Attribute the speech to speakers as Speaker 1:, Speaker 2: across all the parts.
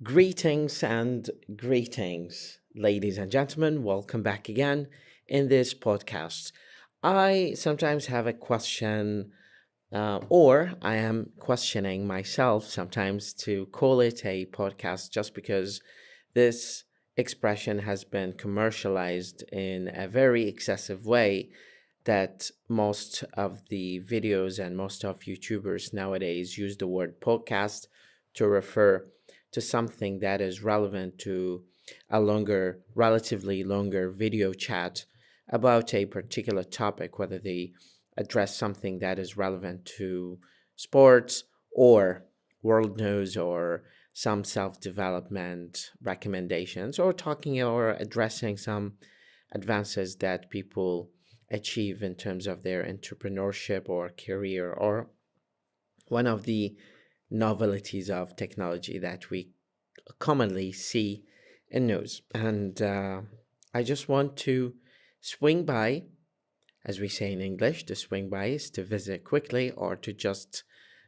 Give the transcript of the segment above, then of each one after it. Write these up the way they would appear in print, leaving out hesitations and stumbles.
Speaker 1: Greetings, ladies and gentlemen. Welcome back again in this podcast. I sometimes have a question, or I am questioning myself sometimes to call it a podcast just because this expression has been commercialized in a very excessive way that most of the videos and most of YouTubers nowadays use the word podcast to refer to something that is relevant to a relatively longer video chat about a particular topic, whether they address something that is relevant to sports or world news or some self development recommendations, or talking or addressing some advances that people achieve in terms of their entrepreneurship or career, or one of the novelties of technology that we commonly see in news. And I just want to swing by, as we say in English, to swing by is to visit quickly or to just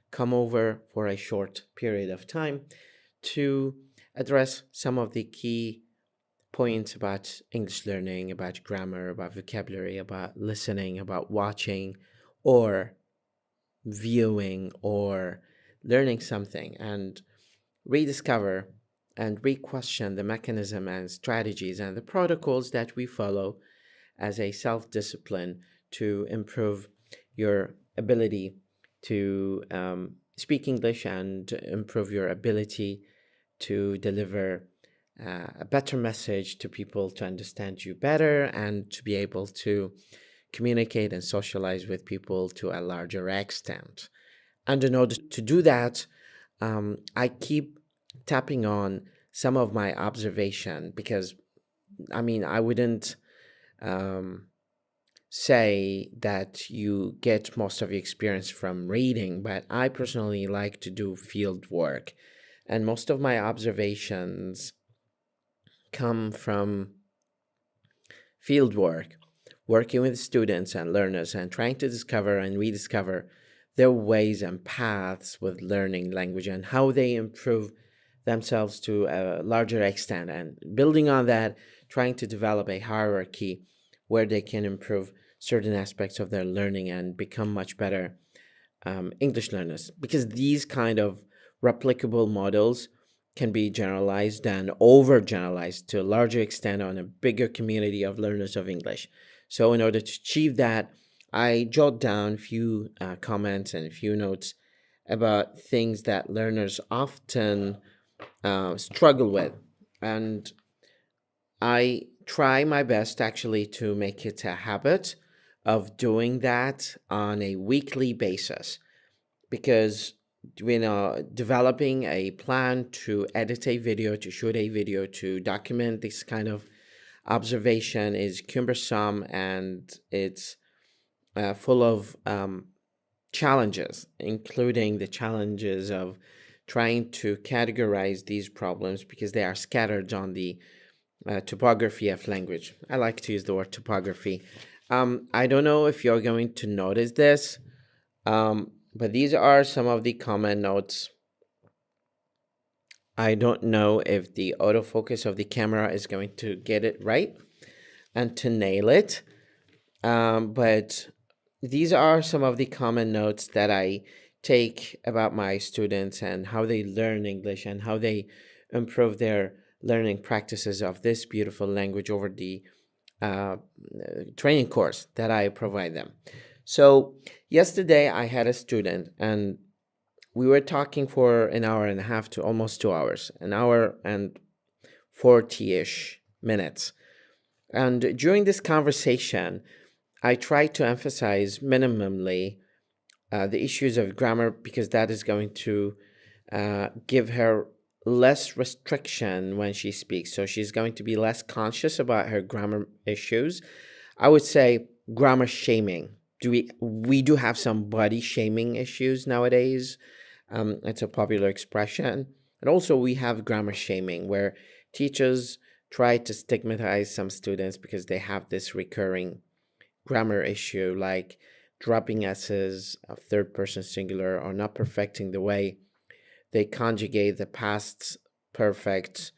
Speaker 1: come over for a short period of time to address some of the key points about English learning, about grammar, about vocabulary, about listening, about watching or viewing or learning something, and rediscover and re-question the mechanism and strategies and the protocols that we follow as a self-discipline to improve your ability to speak English and improve your ability to deliver a better message to people, to understand you better, and to be able to communicate and socialize with people to a larger extent. And in order to do that, I keep tapping on some of my observation because, I wouldn't say that you get most of your experience from reading, but I personally like to do field work. And most of my observations come from field work, working with students and learners and trying to discover and rediscover their ways and paths with learning language and how they improve themselves to a larger extent, and building on that, trying to develop a hierarchy where they can improve certain aspects of their learning and become much better English learners, because these kind of replicable models can be generalized and overgeneralized to a larger extent on a bigger community of learners of English. So in order to achieve that, I jot down a few comments and a few notes about things that learners often struggle with. And I try my best actually to make it a habit of doing that on a weekly basis, because developing a plan to edit a video, to shoot a video, to document this kind of observation is cumbersome, and it's full of challenges, including the challenges of trying to categorize these problems because they are scattered on the topography of language. I like to use the word topography. I don't know if you're going to notice this, but these are some of the comment notes. I don't know if the autofocus of the camera is going to get it right and to nail it, but these are some of the common notes that I take about my students and how they learn English and how they improve their learning practices of this beautiful language over the training course that I provide them. So yesterday I had a student and we were talking for an hour and a half to almost 2 hours, an hour and 40-ish minutes. And during this conversation, I try to emphasize minimally the issues of grammar, because that is going to give her less restriction when she speaks. So she's going to be less conscious about her grammar issues. I would say grammar shaming. We do have some body shaming issues nowadays. It's a popular expression. And also we have grammar shaming, where teachers try to stigmatize some students because they have this recurring grammar issue, like dropping s's of third person singular or not perfecting the way they conjugate the past perfect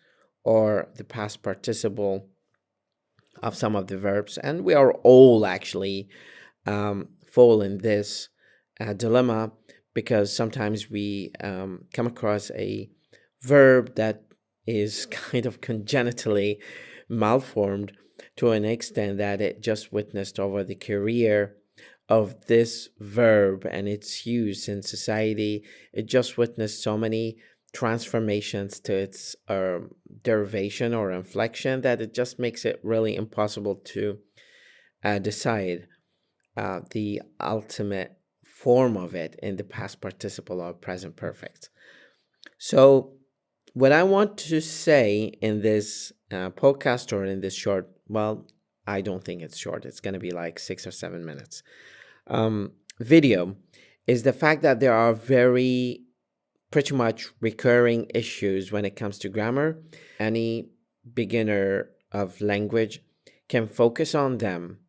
Speaker 1: or the past participle of some of the verbs. And we are all actually fall in this dilemma, because sometimes we come across a verb that is kind of congenitally malformed to an extent that it just witnessed over the career of this verb and its use in society. It just witnessed so many transformations to its derivation or inflection that it just makes it really impossible to decide the ultimate form of it in the past participle or present perfect. So, what I want to say in this podcast, or in this short, well, I don't think it's short, it's going to be like 6 or 7 minutes video, is the fact that there are pretty much recurring issues when it comes to grammar. Any beginner of language can focus on them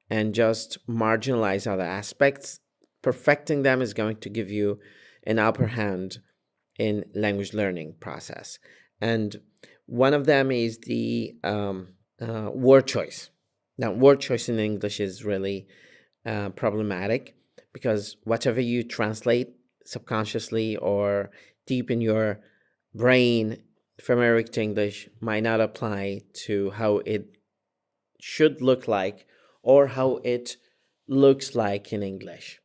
Speaker 1: and just marginalize other aspects. Perfecting them is going to give you an upper hand in language learning process. And one of them is the word choice. Now, word choice in English is really problematic, because whatever you translate subconsciously or deep in your brain from Arabic to English might not apply to how it should look like or how it looks like in English.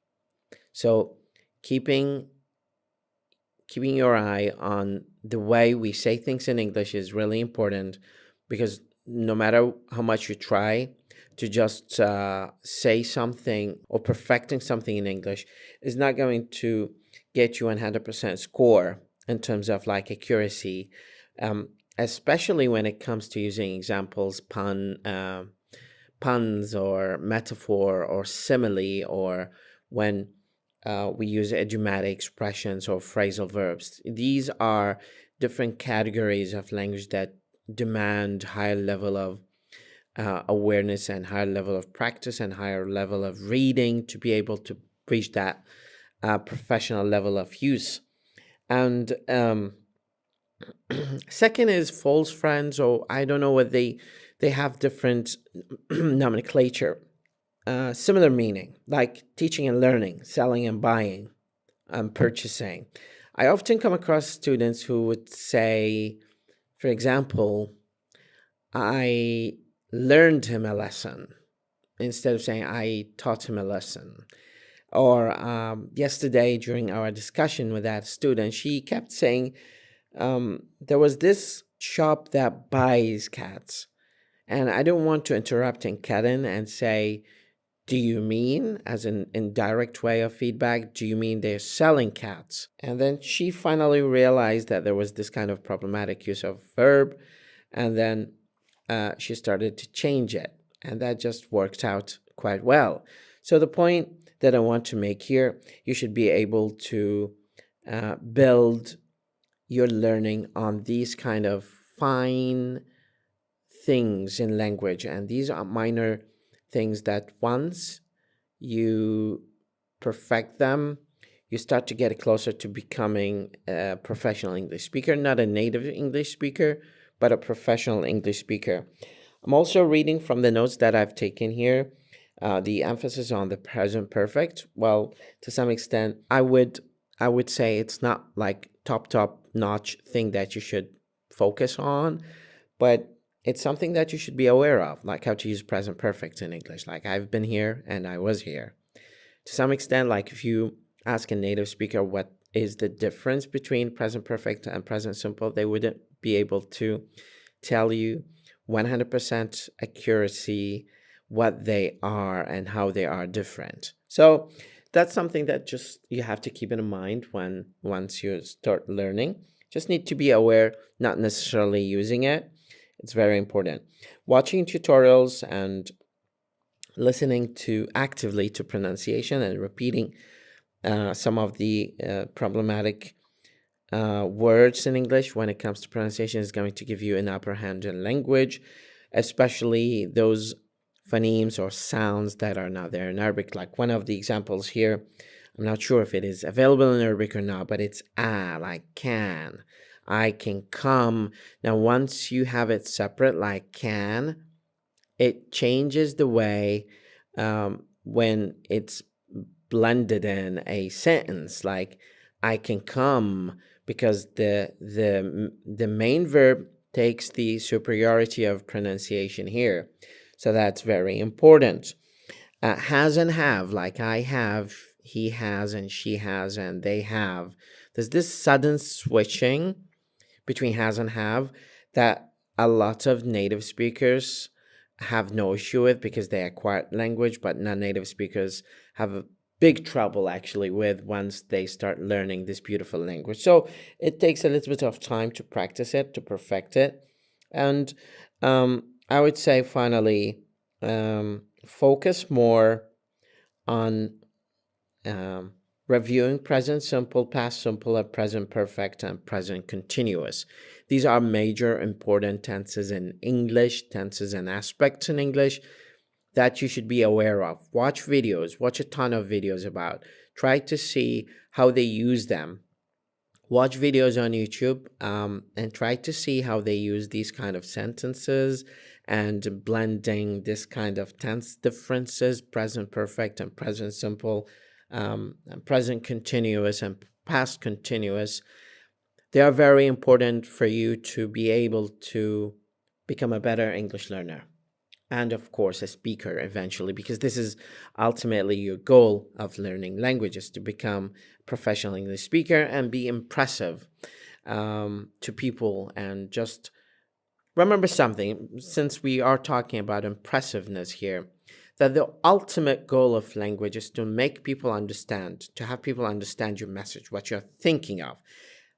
Speaker 1: So keeping your eye on the way we say things in English is really important, because no matter how much you try to just say something or perfecting something in English is not going to get you 100% score in terms of like accuracy, especially when it comes to using examples, puns or metaphor or simile, or when we use idiomatic expressions or phrasal verbs. These are different categories of language that demand higher level of awareness and higher level of practice and higher level of reading to be able to reach that professional level of use. And second is false friends, or I don't know what they have different nomenclature, similar meaning, like teaching and learning, selling and buying, purchasing. I often come across students who would say, for example, I learned him a lesson, instead of saying I taught him a lesson. Or yesterday during our discussion with that student, she kept saying there was this shop that buys cats. And I don't want to interrupt and cut in and say, do you mean, as an indirect way of feedback, do you mean they're selling cats? And then she finally realized that there was this kind of problematic use of verb. And then she started to change it. And that just worked out quite well. So the point that I want to make here, you should be able to build your learning on these kind of fine things in language. And these are minor things that once you perfect them, you start to get closer to becoming a professional English speaker, not a native English speaker, but a professional English speaker. I'm also reading from the notes that I've taken here, the emphasis on the present perfect. Well, to some extent, I would say it's not like top notch thing that you should focus on, but it's something that you should be aware of, like how to use present perfect in English. Like, I've been here and I was here. To some extent, like if you ask a native speaker what is the difference between present perfect and present simple, they wouldn't be able to tell you 100% accuracy what they are and how they are different. So that's something that just you have to keep in mind once you start learning. Just need to be aware, not necessarily using it. It's very important. Watching tutorials and listening actively to pronunciation and repeating some of the problematic words in English when it comes to pronunciation is going to give you an upper hand in language, especially those phonemes or sounds that are not there in Arabic. Like one of the examples here, I'm not sure if it is available in Arabic or not, but it's like can. I can come. Now, once you have it separate, like can, it changes the way when it's blended in a sentence, like I can come, because the main verb takes the superiority of pronunciation here. So that's very important. Has and have, like I have, he has, and she has, and they have. There's this sudden switching between has and have that a lot of native speakers have no issue with because they acquired language, but non-native speakers have a big trouble actually with once they start learning this beautiful language. So it takes a little bit of time to practice it, to perfect it. And I would say finally, focus more on reviewing present simple, past simple, and present perfect, and present continuous. These are major important tenses in English, tenses and aspects in English that you should be aware of. Watch videos, watch a ton of videos about. Try to see how they use them. Watch videos on YouTube and try to see how they use these kind of sentences and blending this kind of tense differences, present perfect and present simple, and present continuous and past continuous. They are very important for you to be able to become a better English learner. And of course, a speaker eventually, because this is ultimately your goal of learning languages, to become a professional English speaker and be impressive to people. And just remember something, since we are talking about impressiveness here, that the ultimate goal of language is to make people understand, to have people understand your message, what you're thinking of.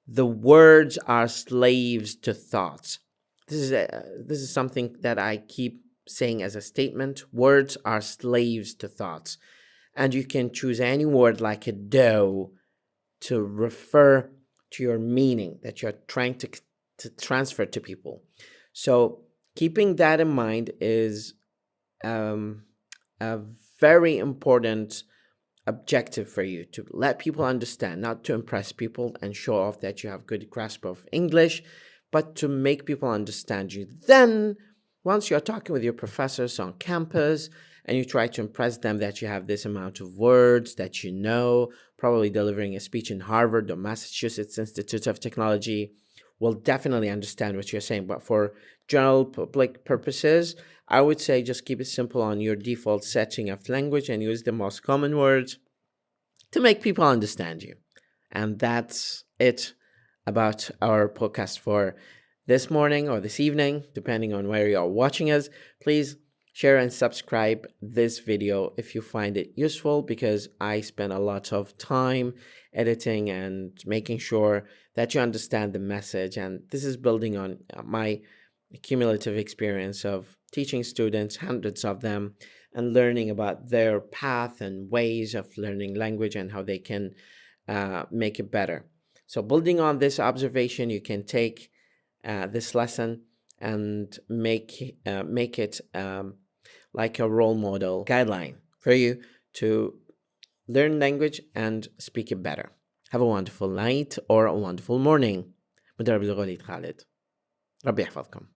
Speaker 1: The words are slaves to thoughts. This is something that I keep saying as a statement. Words are slaves to thoughts. And you can choose any word like a dough to refer to your meaning that you're trying to transfer to people. So keeping that in mind is a very important objective for you, to let people understand, not to impress people and show off that you have good grasp of English, but to make people understand you. Then once you're talking with your professors on campus and you try to impress them that you have this amount of words that you know, probably delivering a speech in Harvard or Massachusetts Institute of Technology, will definitely understand what you're saying. But for general public purposes, I would say just keep it simple on your default setting of language and use the most common words to make people understand you. And that's it about our podcast for this morning or this evening, depending on where you are watching us. Please share and subscribe this video if you find it useful, because I spend a lot of time editing and making sure that you understand the message. And this is building on my cumulative experience of teaching students, hundreds of them, and learning about their path and ways of learning language and how they can make it better. So building on this observation, you can take this lesson and make it like a role model guideline for you to learn language and speak it better. Have a wonderful night or a wonderful morning. مدرب اللغة وليد خالد. ربي يحفظكم.